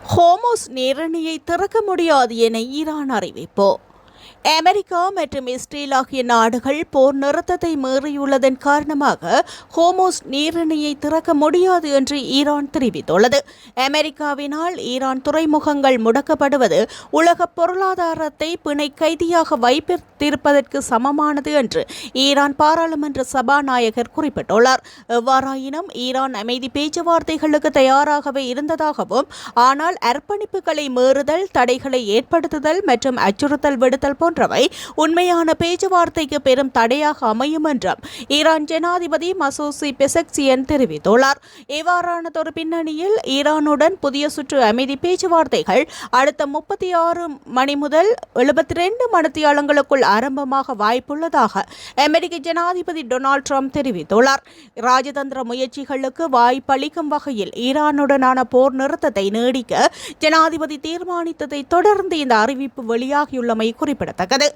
ஹோமோஸ் நீரிணையை திறக்க முடியாது என ஈரான் அறிவிப்பு. அமெரிக்கா மற்றும் இஸ்ரேல் ஆகிய நாடுகள் போர் நிறுத்தத்தை மீறியுள்ளதன் காரணமாக ஹோமோஸ் நீரிணையை திறக்க முடியாது என்று ஈரான் தெரிவித்துள்ளது. அமெரிக்காவினால் ஈரான் துறைமுகங்கள் முடக்கப்படுவது உலக பொருளாதாரத்தை பிணை கைதியாக வைத்திருப்பதற்கு சமமானது என்று ஈரான் பாராளுமன்ற சபாநாயகர் குறிப்பிட்டுள்ளார். எவ்வாறாயினும் ஈரான் அமைதி பேச்சுவார்த்தைகளுக்கு தயாராகவே இருந்ததாகவும், ஆனால் அர்ப்பணிப்புகளை மீறுதல், தடைகளை ஏற்படுத்துதல் மற்றும் அச்சுறுத்தல் விடுத்தல் போன்றவை உண்மையான பேச்சுவார்த்தைக்கு பெரும் தடையாக அமையும் என்றும் ஈரான் ஜனாதிபதி மசூசி பெசக்சியன் தெரிவித்துள்ளார். இவ்வாறானதொரு பின்னணியில் ஈரானுடன் புதிய சுற்று அமைதி பேச்சுவார்த்தைகள் அடுத்த 36 மணி முதல் 72 மணித்தியாலங்களுக்குள் ஆரம்பமாக வாய்ப்புள்ளதாக அமெரிக்க ஜனாதிபதி டொனால்ட் ட்ரம்ப் தெரிவித்துள்ளார். ராஜதந்திர முயற்சிகளுக்கு வாய்ப்பளிக்கும் வகையில் ஈரானுடனான போர் நிறுத்தத்தை நீடிக்க ஜனாதிபதி தீர்மானித்ததை தொடர்ந்து இந்த அறிவிப்பு வெளியாகியுள்ளமை குறிப்பிடத்தக்கது.